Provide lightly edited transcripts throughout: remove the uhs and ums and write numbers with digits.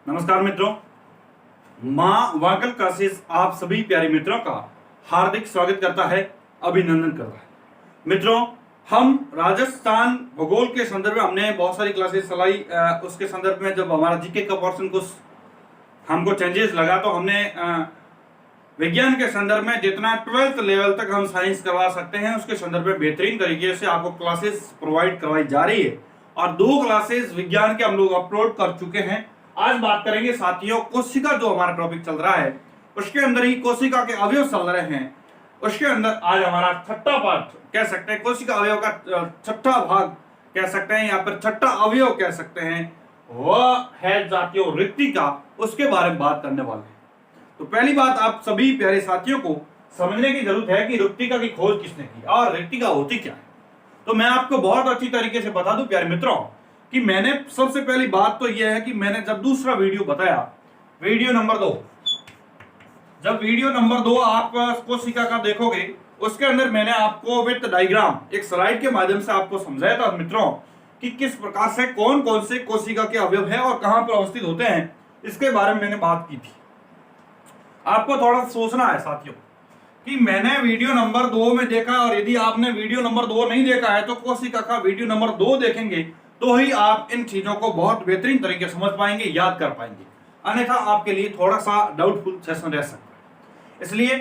नमस्कार मित्रों, मां वाकल क्लासेस आप सभी प्यारे मित्रों का हार्दिक स्वागत करता है, अभिनंदन करता है। मित्रों, हम राजस्थान भूगोल के संदर्भ में हमने बहुत सारी क्लासेस चलाई। उसके संदर्भ में जब हमारा जीके का पोर्शन कुछ हमको चेंजेस लगा तो हमने विज्ञान के संदर्भ में जितना 12th लेवल तक हम साइंस करवा सकते हैं उसके संदर्भ में बेहतरीन तरीके से आपको क्लासेस प्रोवाइड करवाई जा रही है और 2 क्लासेस विज्ञान के हम लोग अपलोड कर चुके हैं। आज बात करेंगे साथियों, कोशिका जो हमारा टॉपिक चल रहा है उसके अंदर ही कोशिका के अवयव चल रहे हैं। उसके अंदर आज हमारा छठा पार्ट कह सकते हैं, कोशिका अवयव का छठा भाग कह सकते हैं या फिर छठा अवयव कह सकते हैं, वह है साथियों रिक्तिका। उसके बारे में बात करने वाले हैं। तो पहली बात, आप सभी प्यारे साथियों को समझने की जरूरत है कि रिक्तिका की खोज किसने की और रिक्तिका होती क्या है। तो मैं आपको बहुत अच्छी तरीके से बता दूं प्यारे मित्रों कि मैंने सबसे पहली बात तो यह है कि मैंने जब दूसरा वीडियो बताया, वीडियो नंबर 2, जब वीडियो नंबर 2 आप कोशिका का देखोगे उसके अंदर मैंने आपको विथ डायग्राम एक स्लाइड के माध्यम से आपको समझाया था मित्रों कि किस प्रकार से कौन कौन से कोशिका के अवयव है और कहां पर अवस्थित होते हैं, इसके बारे में मैंने बात की थी। आपको थोड़ा सोचना है साथियों कि मैंने वीडियो नंबर 2 में देखा और यदि आपने वीडियो नंबर 2 नहीं देखा है तो कोशिका का वीडियो नंबर 2 देखेंगे तो ही आप इन चीजों को बहुत बेहतरीन तरीके से समझ पाएंगे, याद कर पाएंगे। अन्यथा आपके लिए थोड़ा सा डाउटफुल सेशन रह सकता है। इसलिए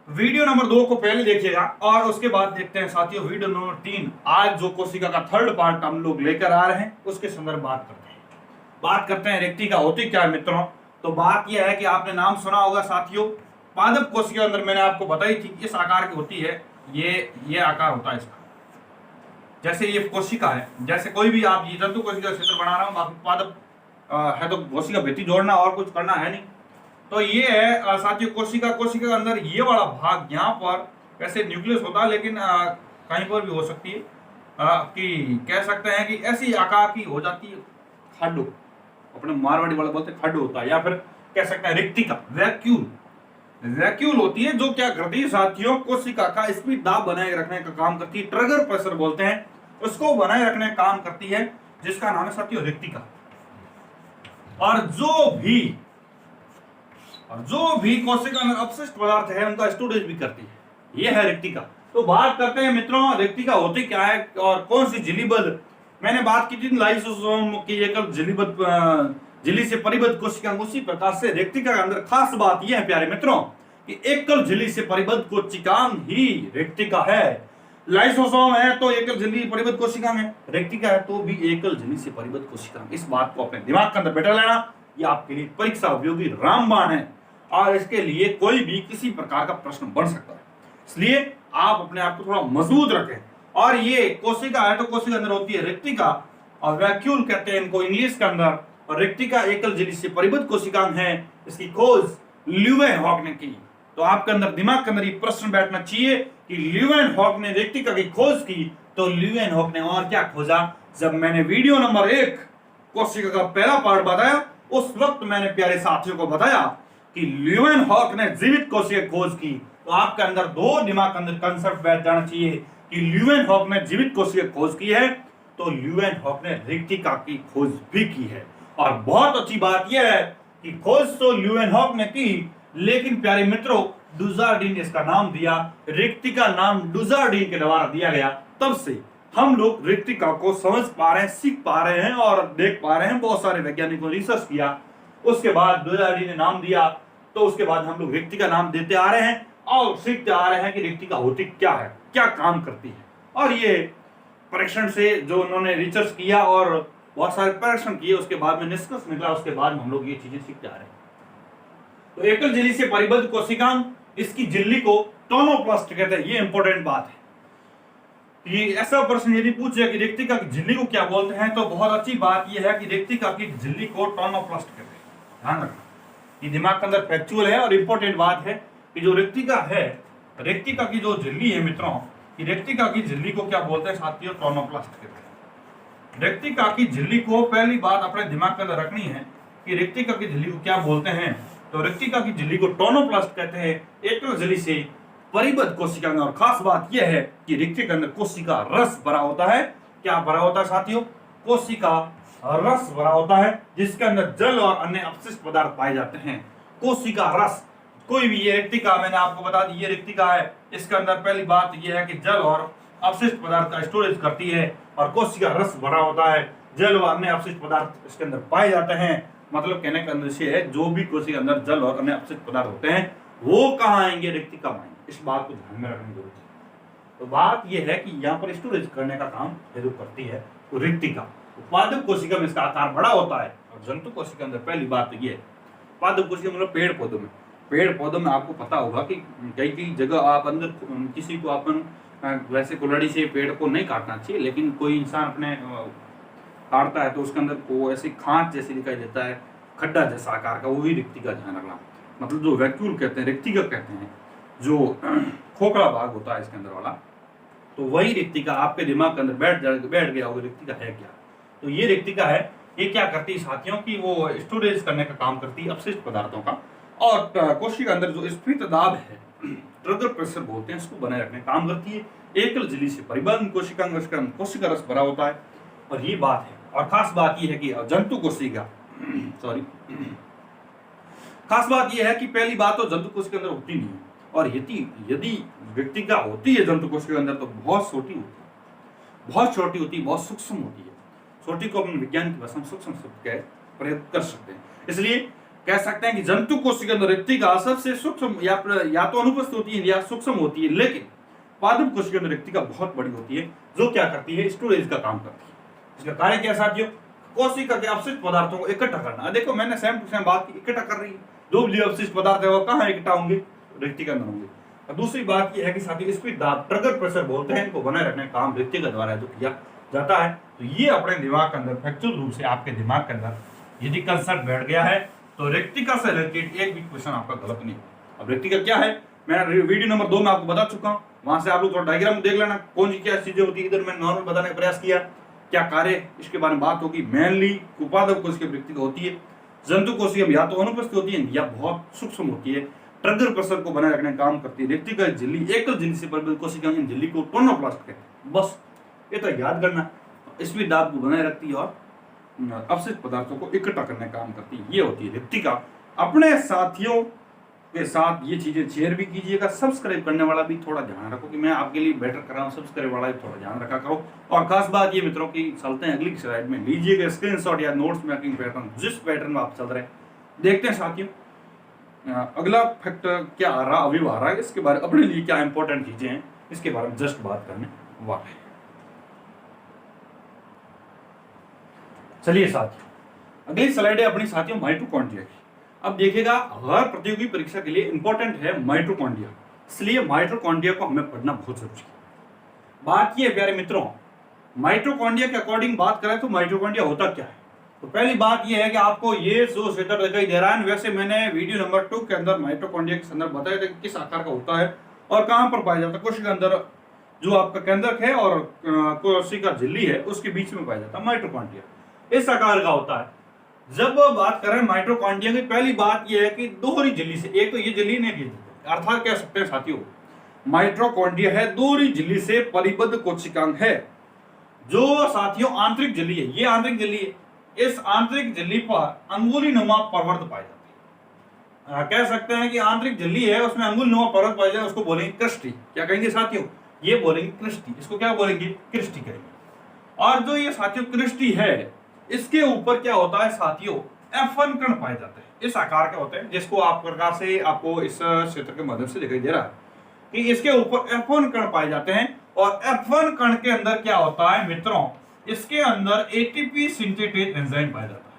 वीडियो नंबर 2 को पहले देखिएगा और उसके बाद देखते हैं साथियों वीडियो नंबर 3। आज जो कोशिका का थर्ड पार्ट हम लोग लेकर आ रहे हैं उसके संदर्भ बात करते हैं रिक्तिका होती क्या है मित्रों। तो बात यह है कि आपने नाम सुना होगा साथियों, पादप कोशिका के अंदर मैंने आपको बताई थी इस आकार की होती है, ये आकार होता है इसका। जैसे ये कोशिका है, जैसे कोई भी आप ये जंतु कोशिका क्षेत्र बना रहा हूं, बाकी पादप है तो कोशिका भित्ति जोड़ना और कुछ करना है नहीं। तो ये है साथियों कोशिका के अंदर ये वाला भाग, यहाँ पर वैसे न्यूक्लियस होता है लेकिन कहीं पर भी हो सकती है कि कह सकते हैं कि ऐसी आकार की हो जाती है, खड्डो, अपने मारवाड़ी वाले बोलते खड्डो होता है, या फिर कह सकते हैं रिक्तिका, वैक्यूल होती है जो क्या करती है साथियों, कोशिका का स्पीड दाब बनाए रखने का काम करती है, ट्रिगर प्रेशर बोलते हैं उसको बनाए रखने का काम करती है, जिसका नाम है साथियों रिक्तिका। और जो भी कोशिका में अपशिष्ट पदार्थ है उनका स्टोरेज भी करती है, यह है रिक्तिका। तो बात करते हैं मित्रों रिक्तिका होती क्या है और कौन सी झिल्लीबद्ध, मैंने बात की थी लाइसोसोम की एकल झिल्ली से परिबद्ध कोशिका। उसी प्रकार से रिक्तिका के अंदर खास बात यह है प्यारे मित्रों कि एकल झिल्ली से परिबद्ध कोशिकांग ही रिक्तिका है। लाइसोसोम है तो एकल झिल्ली परिबद्ध कोशिकांग है, रिक्तिका है तो भी एकल झिल्ली से परिबद्ध कोशिकांग। इस बात को अपने दिमाग के अंदर बैठा लेना, यह आपके लिए परीक्षा उपयोगी रामबाण है और इसके लिए कोई भी किसी प्रकार का प्रश्न बन सकता है। इसलिए आप अपने आप को थोड़ा मजबूत रखें। और ये कोशिका है तो कोशिका अंदर होती है रिक्तिका और वैक्यूल कहते हैं इनको इंग्लिश के अंदर, और रिक्तिका एकल झिल्ली से परिबद्ध कोशिकांग है। इसकी खोज ल्यूवेनहॉक ने की। तो आपके अंदर दिमाग के अंदर ये प्रश्न बैठना चाहिए कि ल्यूवेनहॉक ने रिक्तिका की खोज की तो ल्यूवेनहॉक ने और क्या खोजा। जब मैंने वीडियो नंबर 1 कोशिका का पहला पार्ट बताया उस वक्त मैंने प्यारे साथियों को बताया कि ल्यूवेनहॉक ने जीवित कोशिका की खोज की। तो आपके अंदर 2 दिमाग के अंदर कंसेप्ट बैठ जाना चाहिए कि ल्यूवेनहॉक ने जीवित कोशिका की खोज की है तो ल्यूवेनहॉक ने रिक्तिका की खोज भी की है। और बहुत अच्छी बात यह है कि खोज तो ल्यूवेनहॉक ने की लेकिन प्यारे मित्रों डुजार्डिन ने इसका नाम दिया, रिक्तिका नाम डुजार्डिन के द्वारा दिया गया। तब से हम लोग रिक्तिका को समझ पा रहे हैं, सीख पा रहे हैं और देख पा रहे हैं। बहुत सारे वैज्ञानिकों ने रिसर्च किया, उसके बाद डुजार्डिन ने नाम दिया, तो उसके बाद हम लोग रिक्तिका नाम देते आ रहे हैं और सीखते आ रहे हैं कि रिक्तिका होती क्या है, क्या काम करती है। और ये परीक्षण से जो उन्होंने रिसर्च किया और बहुत सारे परीक्षण किए उसके बाद में निष्कर्ष निकला, उसके बाद हम लोग ये चीजें सीखते आ रहे हैं। तो एकल झिल्ली से परिबद्ध कोशिकांग, इसकी झिल्ली को टोनोप्लास्ट कहते हैं। ये इंपॉर्टेंट बात है। ये ऐसा प्रश्न यदि पूछे कि रिक्तिका की झिल्ली को क्या बोलते हैं तो बहुत अच्छी बात यह है कि रिक्तिका की झिल्ली को टोनोप्लास्ट कहते हैं। ध्यान रखना, ये दिमाग के अंदर फैक्चुअल है और इंपॉर्टेंट बात है कि जो रिक्तिका है, रिक्तिका की जो झिल्ली है मित्रों, कि रिक्तिका की झिल्ली को क्या बोलते हैं साथियों, टोनोप्लास्ट कहते हैं। रिक्तिका की झिल्ली को पहली बात अपने दिमाग के अंदर रखनी है कि रिक्तिका की झिल्ली को क्या बोलते हैं। तो रिक्तिका की झिल्ली को टोनोप्लास्ट कहते हैं, एकल झिल्ली से परिबद्ध कोशिका। और खास बात यह है कि रिक्तिका के अंदर कोशिका रस भरा होता है। क्या भरा होता है साथियों, कोशिका रस भरा होता है जिसके अंदर जल और अन्य अपशिष्ट पदार्थ पाए जाते हैं। कोशिका रस, कोई भी ये रिक्तिका, मैंने आपको बता दी ये रिक्तिका है, इसके अंदर पहली बात ये है कि जल और अपशिष्ट पदार्थ का स्टोरेज करती है, और कोशिका रस भरा होता है, जल और अन्य अपशिष्ट पदार्थ इसके अंदर पाए जाते हैं। मतलब कहने का उद्देश्य है जो भी कोशिका अंदर जल और अन्य अपशिष्ट पदार्थ होते हैं वो कहाँ आएंगे, रिक्तिका में आएंगे। इस बात को ध्यान में रखने की जरूरत है। तो बात यह है कि यहाँ पर स्टोरेज करने का काम जो करती है तो रिक्तिका। पादप कोशिका में इसका आकार बड़ा होता है, और जंतु कोशिका के अंदर पहली बात ये है, पादप कोशिका मतलब पेड़ पौधों में आपको पता होगा कि कई कई जगह आप अंदर किसी को अपन वैसे कुल्हाड़ी से पेड़ को नहीं काटना चाहिए, लेकिन कोई इंसान अपने काटता है तो उसके अंदर को ऐसी खांच जैसी दिखाई देता है, खड्डा जैसा आकार का, वो भी रिक्तिका ध्यान रखना। मतलब जो वैक्यूल कहते हैं, रिक्तिका कहते हैं, जो खोखला भाग होता है इसके अंदर वाला, तो वही रिक्तिका आपके दिमाग के अंदर बैठ गया होगा रिक्तिका है क्या। तो ये रिक्तिका है, ये क्या करती है साथियों की वो स्टोरेज करने का काम करती है अपशिष्ट पदार्थों का, और कोशिका के अंदर जो स्फीत दाब है, ट्रिगर प्रेशर बोलते हैं, इसको बनाए रखने का काम करती है। एकल झिल्ली से परिबद्ध कोशिका रस भरा होता है, और ये बात है। और खास बात ये है कि जंतु कोशिका खास बात यह है कि पहली बात तो जंतु कोशिका के अंदर होती नहीं है, और यदि रिक्तिका होती है जंतु कोशिका के अंदर तो बहुत छोटी होती है, बहुत सूक्ष्म होती है। छोटी को अपन विज्ञान की भाषा में सूक्ष्म शब्द का प्रयोग कर सकते हैं। इसलिए कह सकते हैं कि जंतु कोशिका के अंदर रिक्तिका सबसे सूक्ष्म या तो अनुपस्थित होती है या सूक्ष्म होती है, लेकिन पादप कोशिका के अंदर रिक्तिका बहुत बड़ी होती है, जो क्या करती है, स्टोरेज का काम करती है। इसका कार्य क्या साथियों, कोशिका के अपशिष्ट पदार्थों को इकट्ठा करना। देखो मैंने सेम टू सेम बात की, इकट्ठा कर रही है, जो भी अपशिष्ट पदार्थ है वो कहाँ इकट्ठा होंगे, रिक्तिका अंदर होंगे। और दूसरी बात यह है कि साथियों स्पीड दाब, ट्रिगर प्रेशर बोलते हैं, इनको बनाए रखने का काम रिक्तिका द्वारा जो किया जाता है। तो ये अपने दिमाग के अंदर फैक्चुअल रूप से आपके दिमाग के अंदर यदि कंसेप्ट बैठ गया है तो रिक्तिका से रिलेटेड एक भी क्वेश्चन आपका गलत नहीं। अब रिक्तिका क्या है, मैं वीडियो नंबर 2 में आपको बता चुका हूँ, वहां से आप लोग थोड़ा डायग्राम देख लेना कौन सी क्या चीजें होती है। इधर मैं नॉर्मल बताने का प्रयास किया, क्या कार्य इसके बारे में बात होगी। मेनली उपादक कोशिका रिक्तिका होती है, जंतु कोशिका या तो अनुपस्थित होती है या बहुत सूक्ष्म होती है, ट्रिगर प्रेशर को बनाए रखने का काम करती है। रिक्तिका झिल्ली एकल झिल्ली से परिबद्ध कोशिका झिल्ली को टोर्नोप्लास्ट कहते हैं। बस ये तो याद करना, स्पीड दाब को बनाए रखती है और अपशिष्ट पदार्थों को इकट्ठा करने का काम करती है, ये होती है रिक्तिका। अपने साथियों के साथ ये चीजें शेयर भी कीजिएगा। सब्सक्राइब करने वाला भी थोड़ा ध्यान रखो कि मैं आपके लिए बेटर कर रहा हूँ, सब्सक्राइब वाला भी थोड़ा ध्यान रखा करो। और खास बात ये मित्रों की चलते हैं अगली स्लाइड में, लीजिएगा स्क्रीनशॉट या नोट्स मेकिंग पैटर्न, जिस पैटर्न में आप चल रहे हैं। देखते हैं साथियों अगला फैक्टर क्या आ रहा, अभी आ रहा है, इसके बारे में अपने लिए क्या इंपॉर्टेंट चीजें हैं इसके बारे में जस्ट बात करने वाले हैं। चलिए साथियों अगली स्लाइड है अपनी साथियों माइटोकॉन्ड्रिया की। अब देखिएगा हर प्रतियोगी परीक्षा के लिए इंपॉर्टेंट है माइटोकॉन्ड्रिया, इसलिए माइटोकॉन्ड्रिया को हमें पढ़ना बहुत जरूरी है। बात ये है प्यारे मित्रों, माइटोकॉन्ड्रिया के अकॉर्डिंग बात करें तो माइटोकॉन्ड्रिया होता क्या है। तो पहली बात ये है कि आपको ये जो क्षेत्र दिखाई दे रहा है, वैसे मैंने वीडियो नंबर 2 के अंदर माइटोकॉन्ड्रिया के संदर्भ बताया था कि किस आकार का होता है और कहां पर पाया जाता है। कोशिका के अंदर जो आपका केंद्रक है और कोशिका झिल्ली है उसके बीच में पाया जाता है माइटोकॉन्ड्रिया, इस आकार का होता है। जब बात करें माइटोकॉन्ड्रिया की, पहली बात यह है कि दोहरी झिल्ली से, एक तो ये झिल्ली नहीं दी, अर्थात कह सकते हैं साथियों माइटोकॉन्ड्रिया है दोहरी झिल्ली से परिबद्ध कोशिकांग है, जो साथियों आंतरिक झिल्ली है, ये आंतरिक झिल्ली है। इस आंतरिक झिल्ली पर अंगुली नुमा प्रवर्त पाए जाते हैं। कह सकते हैं कि आंतरिक झिल्ली है उसमें अंगुली नुमा प्रवर्त पाए जाते, उसको बोलेंगे क्रिस्टी। क्या कहेंगे साथियों, ये बोलेंगे क्रिस्टी, इसको क्या बोलेंगे, क्रिस्टी कहेंगे। और जो ये साथियों क्रिस्टी है, इसके ऊपर क्या होता है साथियों, F1 कण पाए जाते हैं, इस आकार के होते हैं, जिसको आप प्रकार से आपको इस क्षेत्र के माध्यम से दिखाई दे रहा है कि इसके ऊपर F1 कण पाए जाते हैं। और F1 कण के अंदर क्या होता है मित्रों, इसके अंदर एटीपी सिंथेटेज एंजाइम पाया जाता है।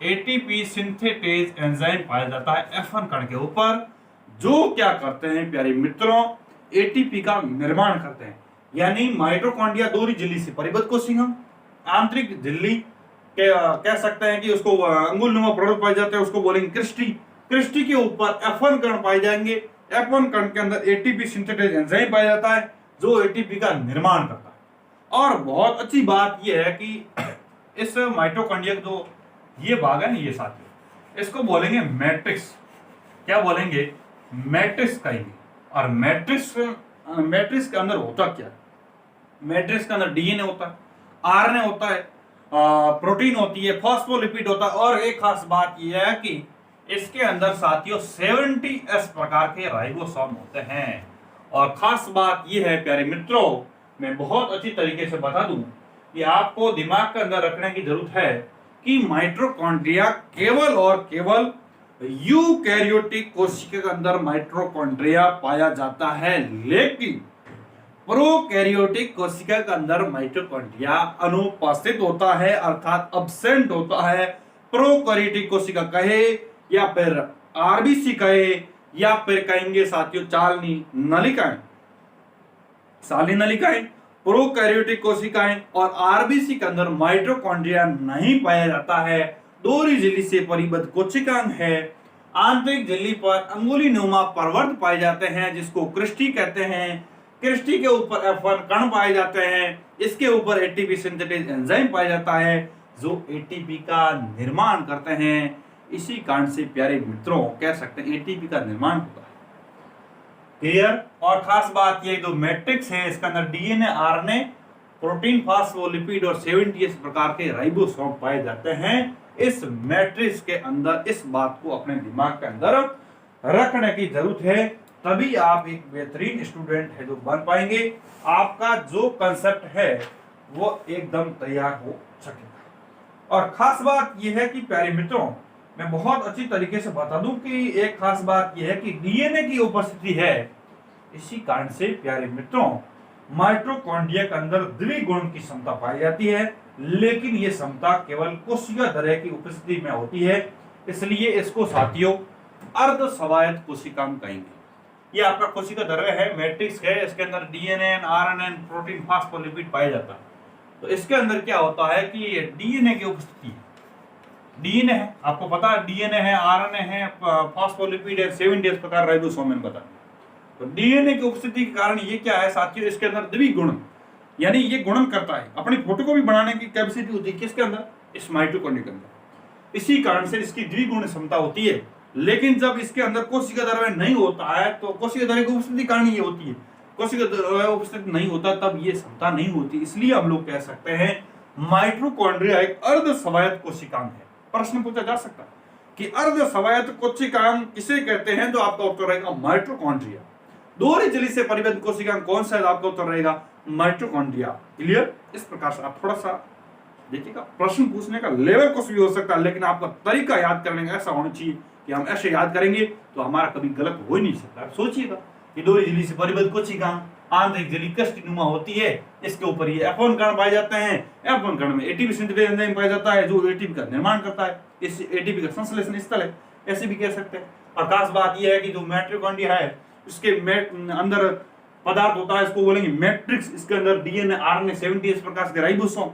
एटीपी सिंथेटेज एंजाइम पाया जाता है F1 कण के ऊपर, जो क्या करते हैं प्यारे मित्रों, एटीपी का निर्माण करते हैं। यानी माइटोकॉन्ड्रिया दोहरी झिल्ली से परिबद्ध कोशिका, आंतरिक झिल्ली कह सकते हैं कि उसको अंगुलनुमा प्रवर्त पाए जाते हैं, उसको बोलेंगे क्रिस्टी। क्रिस्टी के ऊपर F1 कण पाए जाएंगे, F1 कण के अंदर एटीपी सिंथेटेज एंजाइम पाया जाता है जो एटीपी का निर्माण करता है। और बहुत अच्छी बात यह है कि इस माइटोकॉन्ड्रिया जो ये भाग है ना, ये साथियों इसको बोलेंगे मैट्रिक्स। क्या बोलेंगे, मैट्रिक्स कहेंगे। और मैट्रिक्स के अंदर होता क्या, मैट्रिक्स के अंदर डीएनए होता है, आरएनए होता है, प्रोटीन होती है, फॉस्फोलिपिड होता है, और एक खास बात यह है कि इसके अंदर साथियों 70S प्रकार के राइबोसोम होते हैं। और खास बात यह है प्यारे मित्रों, मैं बहुत अच्छी तरीके से बता दूं कि आपको दिमाग के अंदर रखने की जरूरत है कि माइटोकॉन्ड्रिया केवल और केवल यूकैरियोटिक कोशिका के अंदर माइटोकॉन्ड्रिया पाया जाता है, लेकिन प्रोकैरियोटिक कोशिका के अंदर माइटोकॉन्ड्रिया अनुपस्थित होता है, अर्थात अब्सेंट होता है। प्रोकैरियोटिक कोशिका कहे या फिर आरबीसी कहे या फिर कहेंगे साथियों चालनी नलिकाएं, साली नलिकाएं, प्रोकैरियोटिक कोशिकाएं और आरबीसी के अंदर माइटोकॉन्ड्रिया नहीं पाया जाता है। दोहरी झिल्ली से परिबद्ध कोशिकांग है। आंतरिक झिल्ली पर अंगुली नुमा प्रवर्त पाए जाते हैं जिसको क्रिस्टी कहते हैं। क्रिस्टी के ऊपर F1 कण पाए जाते हैं। इसके ऊपर एटीपी सिंथेटेज एंजाइम पाया जाता है जो एटीपी का निर्माण करते हैं। इसी कारण से प्यारे मित्रों कह सकते हैं एटीपी का निर्माण होता है। क्लियर? और खास बात ये जो मैट्रिक्स है इसके अंदर डीएनए, आरएनए, प्रोटीन, फॉस्फोलिपिड और 70S प्रकार के राइबोसोम पाए जाते हैं। इस मैट्रिक्स के अंदर इस बात को अपने दिमाग के अंदर रखने की जरूरत है, तभी आप एक बेहतरीन स्टूडेंट है जो बन पाएंगे। आपका जो कंसेप्ट है वो एकदम तैयार हो सकेगा। और खास बात यह है कि प्यारे मित्रों मैं बहुत अच्छी तरीके से बता दूं कि एक खास बात यह है कि डीएनए की उपस्थिति है। इसी कारण से प्यारे मित्रों माइटोकॉन्ड्रिया के अंदर द्विगुण की क्षमता पाई जाती है, लेकिन यह क्षमता केवल कोशिका द्रव्य की उपस्थिति में होती है। इसलिए इसको साथियों अर्ध स्वायत्त कोशिकांग कहेंगे। ये आपका कोशिका द्रव्य है, मैट्रिक्स है, इसके अंदर डीएनए, आरएनए, प्रोटीन, फॉस्फोलिपिड पाया जाता है। तो इसके अंदर क्या होता है कि डीएनए की उपस्थिति है। डीएनए है, आपको पता है डीएनए है, आरएनए है, फॉस्फोलिपिड है, 70S प्रकार राइबोसोम बता। तो डीएनए की उपस्थिति के कारण ये क्या है साथियों, इसके अंदर द्विगुण यानी ये गुणन करता है, अपनी फोटोकॉपी बनाने की कैपेसिटी होती है किसके अंदर, इस माइटोकॉन्ड्रिया के अंदर। इसी कारण से इसकी द्विगुण क्षमता होती है। लेकिन जब इसके अंदर कोशिका द्रव्य नहीं होता है तो कोशिका द्रव्य की उपस्थिति कारण ये होती है, कोशिका द्रव्य उपस्थित नहीं होता तब ये क्षमता नहीं होती। इसलिए हम लोग कह सकते हैं माइटोकॉन्ड्रिया एक अर्ध स्वायत्त कोशिकांग है। प्रश्न पूछा जा सकता है कि अर्ध स्वायत्त कोशिकांग किसे कहते हैं, तो आपका उत्तर रहेगा माइटोकॉन्ड्रिया। दोहरी झिल्ली से परिबद्ध कोशिकांग कौन सा है, आपका उत्तर रहेगा माइटोकॉन्ड्रिया। क्लियर? इस प्रकार से आप थोड़ा सा देखिएगा, प्रश्न पूछने का लेवल कुछ भी हो सकता है, लेकिन आपका तरीका याद करने का ऐसा होना चाहिए कि हम ऐसे याद करेंगे तो हमारा कभी गलत हो ही नहीं सकता। आप सोचिएगा कि दोहरी झिल्ली से परिबद्ध कोशिकांग, आंतरिक झिल्ली कष्टनुमा होती है, इसके ऊपर ये F1 कण पाए जाते हैं। F1 कण में एटीपी सिंथेटेज एंजाइम पाया जाता है जो एटीपी का निर्माण करता है। इस एटीपी का संश्लेषण स्थल है, ऐसे भी कह सकते हैं। और खास बात यह है कि जो माइटोकॉन्ड्रिया है उसके अंदर पदार्थ होता है, इसको बोलेंगे मैट्रिक्स। इसके अंदर डीएनए, आरएनए, 70S प्रकार के राइबोसोम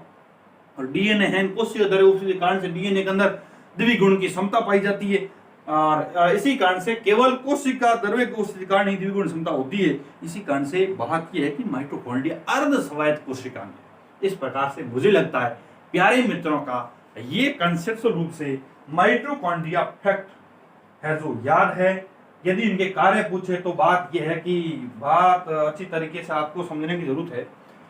और डीएनए है, कोशिका द्रव्य उपस्थिति के कारण से डीएनए के अंदर द्विगुण की क्षमता पाई जाती है। और इसी कारण से केवल कोशिका द्रव्य की उपस्थिति के कारण ही द्विगुण क्षमता होती है। इसी कारण से बात यह है कि माइटोकॉन्ड्रिया अर्ध स्वायत्त कोशिकांग है। इस प्रकार से मुझे लगता है प्यारे मित्रों का ये कंसेप्चुअल रूप से माइटोकॉन्ड्रिया फैक्ट है जो याद है। यदि इनके कार्य पूछे तो बात यह है कि बात अच्छी तरीके से आपको समझने की जरूरत है।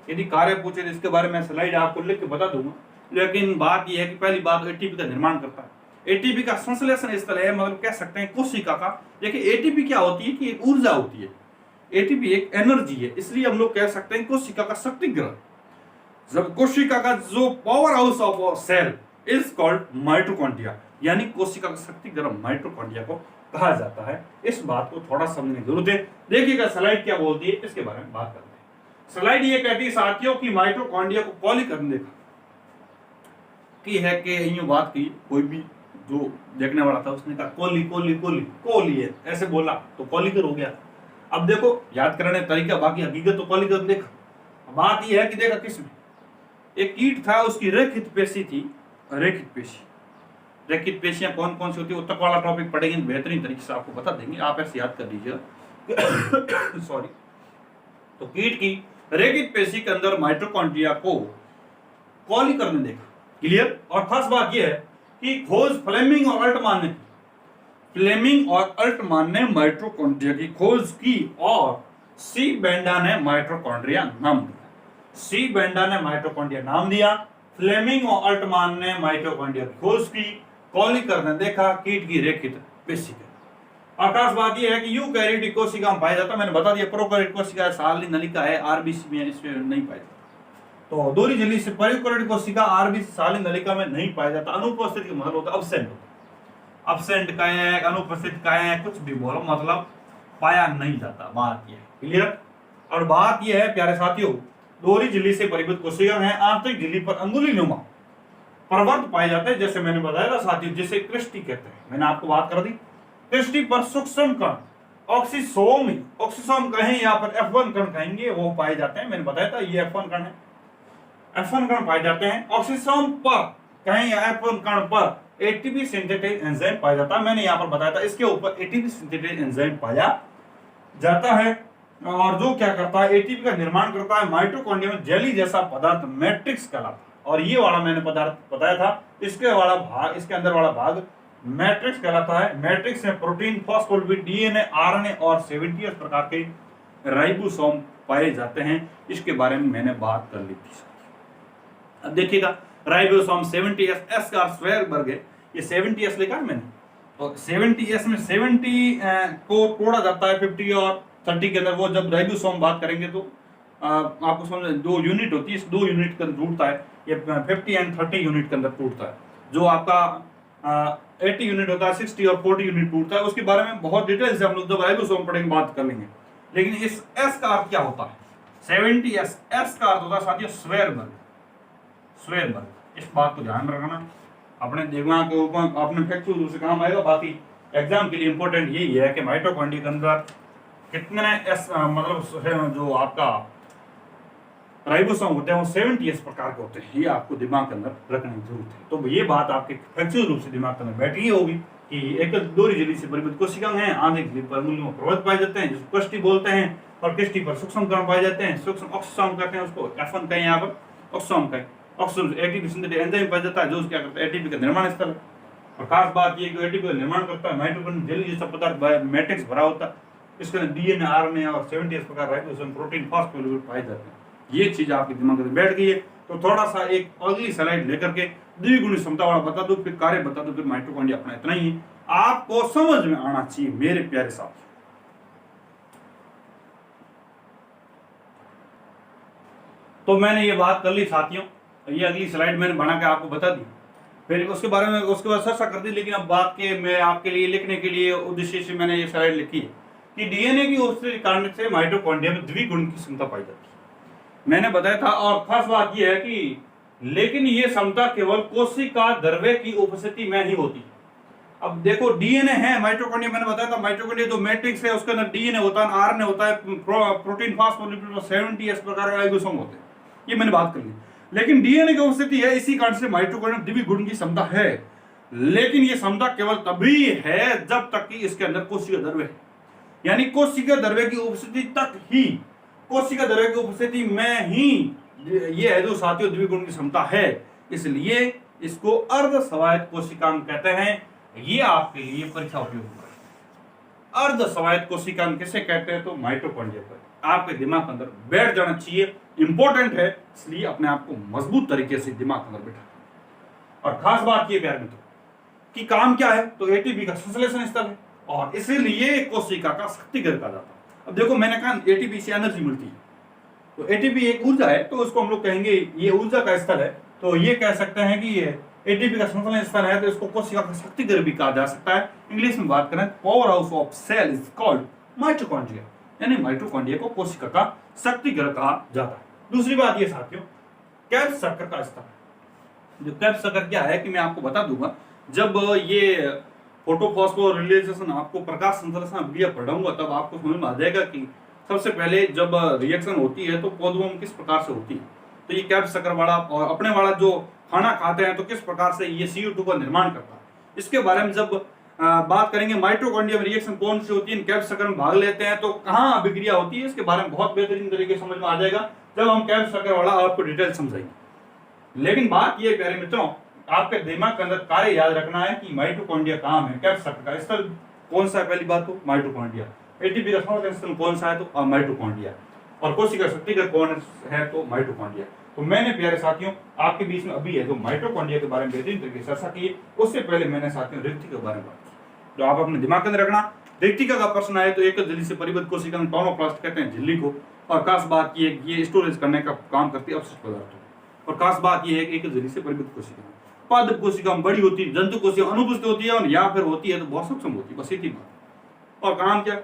यदि कार्य पूछे तो इसके बारे में स्लाइड आपको लिख के बता दूंगा, लेकिन बात यह है कि पहली बात एटीपी का निर्माण करता है। एटीपी का संश्लेषण स्थल है, मतलब कह सकते हैं कोशिका का। देखिए एटीपी क्या होती है कि एक ऊर्जा होती है, एटीपी एक एनर्जी है, इसलिए हम लोग कह सकते हैं कोशिका का शक्ति ग्रह। जब कोशिका का जो power house of cell is called mitochondria, यानी कोशिका का शक्ति ग्रह माइटोकॉन्ड्रिया को कहा जाता है। इस बात को थोड़ा समझने की जरूरत है। देखिएगा स्लाइड क्या बोलती है, इसके बारे में बात करते हैं। स्लाइड ये कहती है साथियों की माइटोकॉन्ड्रिया को कॉली करने की है कि यूं बात की, कोई भी जो देखने वाला था उसने कहा कोली कोली कोली कोली है, ऐसे बोला तो कॉलिकर हो गया। अब देखो याद करने तरीका, बाकी हकीकत तो कॉलिकर देखा। बात यह है कि देखा किसमें, एक कीट था, उसकी रेखित पेशी थी। रेखित पेशी, रेखित पेशियां कौन कौन सी होती है, तक वाला टॉपिक पढ़ेंगे बेहतरीन तरीके से आपको बता देंगे, आप ऐसे याद कर लीजिएगा। सॉरी। तो कीट की रेखित पेशी के अंदर माइटोकॉन्ड्रिया को कॉलिकर ने देखा। क्लियर? और खास बात यह है कि खोज फ्लेमिंग और अल्टमान ने, फ्लेमिंग और अल्टमान ने माइटोकॉन्ड्रिया की खोज की और सी बेंडा ने माइटोकॉन्ड्रिया नाम दिया। सी बेंडा ने माइटोकॉन्ड्रिया नाम दिया, फ्लेमिंग और अल्टमान ने माइटोकॉन्ड्रिया की खोज की, कॉलिकर ने देखा कीट की रेखित पेशिका। और खास बात यह है कि यूकैरियोटिक कोशिका में पाया जाता है, मैंने बता दिया प्रोकैरियोटिक कोशिका साली नलिका है, आरबीसी में इसमें नहीं पाया जाता। तो दोहरी झिल्ली से यूकैरियोटिक कोशिका आरबीसी साली नलिका में नहीं पाया जाता। अनुपस्थित का मतलब होता है अब्सेंट, अब्सेंट का है, अनुपस्थित का है, कुछ भी बोलो मतलब पाया नहीं जाता, बात यह है। क्लियर। और बात यह है प्यारे साथियों, दोहरी झिल्ली से परिबद्ध कोशिका है, आंतरिक झिल्ली पर अंगुलीनुमा प्रवर्त पाए जाते हैं, जैसे मैंने बताया था साथियों, जिसे क्रिस्टी कहते हैं, मैंने आपको बात कर दी। क्रिस्टी पर सूक्ष्म कण ऑक्सीसोम, ऑक्सीसोम कहें या पर F1 कण कहेंगे, वो पाए जाते हैं, मैंने बताया था ये F1 कण है, F1 कण पाए जाते हैं। ऑक्सीसोम पर कहें या F1 कण पर एटीपी सिंथेटेज एंजाइम पाया जाता है, मैंने यहाँ पर बताया था इसके ऊपर एटीपी सिंथेटेज एंजाइम पाया जाता है, और जो क्या करता है एटीपी का निर्माण करता है। माइटोकॉन्ड्रिया में जेली जैसा पदार्थ मैट्रिक्स कहलाता है, और ये वाला मैंने पदार्थ बताया था, इसके वाला भाग, इसके अंदर वाला भाग मैट्रिक्स कहलाता है। मैट्रिक्स में प्रोटीन, फॉस्फोलिपिड, डीएनए, आरएनए और 70 प्रकार के राइबोसोम पाए जाते हैं। इसके बारे में मैंने बात कर ली थी। अब देखिएगा राइबोसोम 70S, S का स्क्वायर वर्ग है, ये 70S लिखा है मैंने, तो 70S में 70 को तोड़ा जाता है 50 और 30 के अंदर। वो जब राइबोसोम बात करेंगे तो आपको समझ, 2 यूनिट होती है, इस 2 यूनिट के अंदर टूटता है, ये 50 एंड 30 यूनिट के अंदर टूटता है। जो आपका 80 यूनिट होता है, 60 और 40 यूनिट टूटता है, उसके बारे में बहुत डिटेल से हम लोग जब राइबोसोम पढ़ेंगे बात कर लेंगे। लेकिन इस S का अर्थ क्या होता है, 70S, S का अर्थ होता है साथियों स्क्वायर वर्ग, स्क्वायर वर्ग। इस बात को ध्यान में रखना, अपने दिमाग के ऊपर अपने फैक्चुअल रूप से काम आएगा। बाकी एग्जाम के लिए इंपॉर्टेंट यही है कि माइटोकॉन्ड्रिया के अंदर कितने मतलब जो आपका राइबोसोम होते हैं वो 70S प्रकार के होते हैं, ये आपको दिमाग के अंदर रखने की जरूरत है। तो ये बात आपके फैक्चुअल रूप से दिमाग के अंदर बैठ गई होगी कि एक दोहरी झिल्ली से परिबद्ध कोशिका हैं, आंतरिक झिल्ली पर अंगुलियों में प्रवर्त पाए जाते हैं, जिसको क्रिस्टी बोलते हैं, और क्रिस्टी पर सूक्ष्म कण पाए जाते हैं, सूक्ष्म ऑक्सीसोम कहते हैं, उसको F1 कहें, यहाँ पर ऑक्सीसोम कहें। ऑक्सीसोम एटीपी सिंथेटिक एंजाइम पाया जाता है, जो क्या करता है एटीपी का निर्माण स्थल है। और खास बात ये कि एटीपी का निर्माण करता है माइटोकॉन्ड्रिया जेली जैसा पदार्थ मैट्रिक्स भरा होता है, इसके अंदर डीएनए, आरएनए और 70 प्रकार राइबोसोम, प्रोटीन, फॉस्फोलिपिड पाए जाते हैं। ये चीज आपके दिमाग में बैठ गई है, तो थोड़ा सा एक अगली स्लाइड लेकर के द्विगुणी क्षमता वाला बता दो, फिर कार्य बता दो, फिर माइटोकॉन्ड्रिया अपना इतना ही है, आपको समझ में आना चाहिए मेरे प्यारे साथियों। तो मैंने ये बात कर ली साथियों, ये अगली स्लाइड मैंने बना के आपको बता दी, फिर उसके बारे में उसके बाद चर्चा कर दी। लेकिन अब बात के मैं आपके लिए लिखने के लिए उद्देश्य से मैंने ये स्लाइड लिखी है कि डीएनए की उपस्थिति कारण से माइटोकॉन्ड्रिया में द्विगुण की क्षमता पाई जाती है, मैंने बताया था। और खास बात यह है कि लेकिन ये क्षमता केवल कोशिका द्रव्य की उपस्थिति में ही होती है। अब देखो डीएनए है माइटोकॉन्ड्रिया, मैंने बताया था माइटोकॉन्ड्रिया जो मैट्रिक्स है उसके अंदर डीएनए होता है, आरएनए होता है, प्रोटीन, फॉस्फोलिपिड और 70 प्रकार के राइबोसोम होते हैं, ये मैंने बात कर ली। लेकिन डीएनए की उपस्थिति है, इसी कारण से माइटोकॉन्ड्रिया में द्विगुण की क्षमता है। लेकिन ये क्षमता केवल तभी है जब तक कि इसके अंदर कोशिका द्रव्य है, यानी कोशिका द्रव्य की उपस्थिति तक ही, कोशिका द्रव्य की उपस्थिति में ही ये है जो साथियों द्विगुण की क्षमता है। इसलिए इसको अर्ध स्वायत्त कोशिकांग कहते हैं। ये आपके लिए परीक्षा उपयोग होगा। अर्ध स्वायत्त कोशिकांग किसे कहते हैं, तो माइटोकॉन्ड्रिया पर आपके दिमाग के अंदर बैठ जाना चाहिए, इंपॉर्टेंट है, इसलिए अपने आप को मजबूत तरीके से दिमाग के अंदर बैठा। और खास बात ये प्यारे मित्रों कि काम क्या है, तो एटीपी का संश्लेषण स्थल है, और इसीलिए कोशिका का शक्ति घर कहा जाता है। अब देखो मैंने कहा एटीपी से एनर्जी मिलती है, तो एटीपी एक ऊर्जा है, तो उसको हम लोग कहेंगे ये ऊर्जा का स्तर है, तो ये कह सकते हैं कि ये एटीपी का संश्लेषण स्थल है, तो इसको कोशिका का शक्ति घर भी कहा जा सकता है। इंग्लिश में बात करें power house of cell is called mitochondria, यानी माइटोकॉन्ड्रिया को कोशिका का शक्ति घर कहा जाता है। दूसरी बात ये साथियों कैप्स सर्कल का स्तर, जो कैप्स सर्कल क्या है कि मैं आपको बता दूंगा, जब ये फोटोफॉस्फोरिलेशन आपको प्रकाश संश्लेषण अभिक्रिया पढ़ाऊंगा तब आपको समझ में आ जाएगा कि सबसे पहले जब रिएक्शन होती है तो पौधों में किस प्रकार से होती है। तो ये कैप्स सर्कल वाला और अपने वाला जो खाना खाते हैं तो किस प्रकार से ये CO2 का निर्माण करता है, इसके बारे में जब बात करेंगे। माइटोकॉन्ड्रिया में रिएक्शन कौन सी होती है, कैप्स सर्कल में भाग लेते हैं तो कहाँ अभिक्रिया होती है, इसके बारे में बहुत बेहतरीन तरीके से समझ में आ जाएगा जब हम कैप्स सर्कल वाला आपको डिटेल समझाएंगे। लेकिन बात ये प्यारे मित्रों, आपके दिमाग के अंदर कार्य याद रखना है कि माइटोकॉन्ड्रिया कहाँ है, कैप्स सर्कल का स्थल कौन सा है, पहली बात तो माइटोकॉन्ड्रिया। एटीपी का संश्लेषण स्थल कौन सा है, तो माइटोकॉन्ड्रिया। और कोशिका शक्ति का कौन है, तो माइटोकॉन्ड्रिया। तो मैंने प्यारे साथियों आपके बीच में अभी है जो माइटोकॉन्ड्रिया के बारे में बेहतरीन तरीके से चर्चा की, उससे पहले मैंने साथियों रेक्टिका के बारे में बात की। तो आप अपने दिमाग के अंदर रखना, रेक्टिका का प्रश्न आए तो एकल झिल्ली से परिबद्ध कोशिका में टोनोप्लास्ट कहते हैं झिल्ली को, और खास बात ये स्टोरेज करने का काम करती है अपशिष्ट पदार्थों। और खास बात ये है कि एकल झिल्ली से परिबद्ध कोशिका पादप कोशिका बड़ी होती है, जंतु कोशिका अनुपस्थित होती है, और या फिर होती है तो बहुत सूक्ष्म होती है, बस इतनी बात। और काम क्या,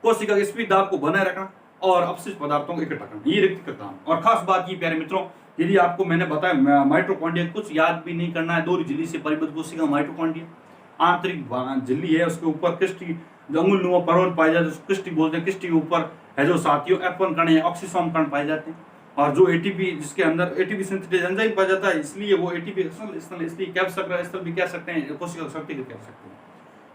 कोशिका के स्पीड दाब को बनाए रखना और अपशिष्ट पदार्थों को इकट्ठा करना, ये रेक्टिका का काम। और खास बात ये प्यारे मित्रों, यदि आपको मैंने बताया माइटोकॉन्ड्रिया कुछ याद भी नहीं करना है, दो झिल्ली से परिबद्ध कोशिका माइटोकॉन्ड्रिया, आंतरिक झिल्ली है, उसके ऊपर क्रिस्टी जो अंगुलनुमा परवल पाए जाते हैं क्रिस्टी बोलते हैं, क्रिस्टी के ऊपर है जो साथियों F1 कण है, ऑक्सीसोम कण पाए जाते हैं, और जो एटीपी जिसके अंदर एटीपी सिंथेटिक एंजाइम पाया जाता है, इसलिए वो एटीपी इसलिए कह सकते हैं, भी कह सकते हैं, कोशिका शक्ति को कह सकते हैं।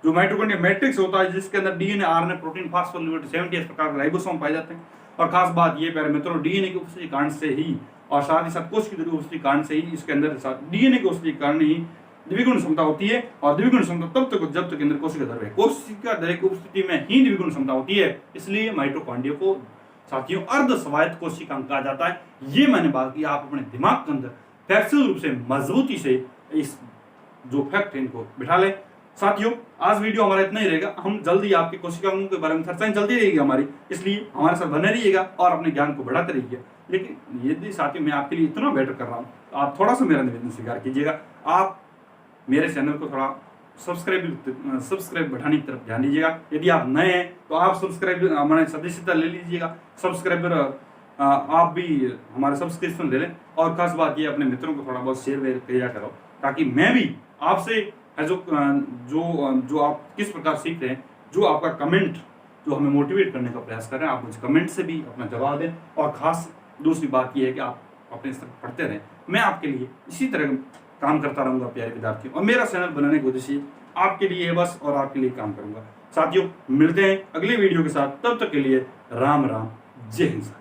जो माइटोकॉन्ड्रिया मैट्रिक्स होता है जिसके अंदर डीएनए, आरएनए, प्रोटीन, फास्फोलिपिड 70 प्रकार के राइबोसोम पाए जाते हैं। और खास बात ये प्यारे मित्रों, डीएनए के उपस्थिति कारण से ही और साथ ही साथ कोशिका की उपस्थिति कारण से ही इसके अंदर डीएनए की उपस्थिति कारण ही द्विगुण क्षमता होती है। और द्विगुण क्षमता तब तक जब तक अंदर कोशिका द्रव्य है, कोशिका द्रव्य की उपस्थिति में ही द्विगुण क्षमता होती है, इसलिए माइटोकॉन्ड्रिया को साथियों अर्ध स्वायत्त कोशिका कहा जाता है। ये मैंने बात की, आप अपने दिमाग के अंदर फैक्चुअल रूप से मजबूती से इस जो फैक्ट है इनको बिठा लें। साथियों आज वीडियो हमारा इतना ही रहेगा, हम जल्दी आपकी कोशिकाओं के बारे में चर्चाएं चलती रहेगी हमारी, इसलिए हमारे साथ बने रहिएगा और अपने ज्ञान को बढ़ाते रहिए। लेकिन यदि साथियों मैं आपके लिए इतना बेटर कर रहा हूँ तो आप थोड़ा सा मेरा निवेदन स्वीकार कीजिएगा, आप मेरे चैनल को थोड़ा सब्सक्राइब बढ़ाने की तरफ ध्यान दीजिएगा। यदि आप नए हैं तो आप सब्सक्राइब हमारे सदस्यता ले लीजिएगा, सब्सक्राइबर आप भी हमारे सब्सक्रिप्शन ले लें। और खास बात ये अपने मित्रों को थोड़ा बहुत शेयर किया करो, ताकि मैं भी आपसे है जो आप किस प्रकार सीख रहे हैं, जो आपका कमेंट जो हमें मोटिवेट करने का प्रयास कर रहे हैं, आप मुझे कमेंट से भी अपना जवाब दें। और खास दूसरी बात यह है कि आप अपने स्तर पढ़ते रहें, मैं आपके लिए इसी तरह काम करता रहूंगा प्यारे विद्यार्थियों, और मेरा चैनल बनाने की उद्देश्य आपके लिए बस और आपके लिए काम करूंगा। साथियों मिलते हैं अगले वीडियो के साथ, तब तक के लिए राम राम, जय हिंद।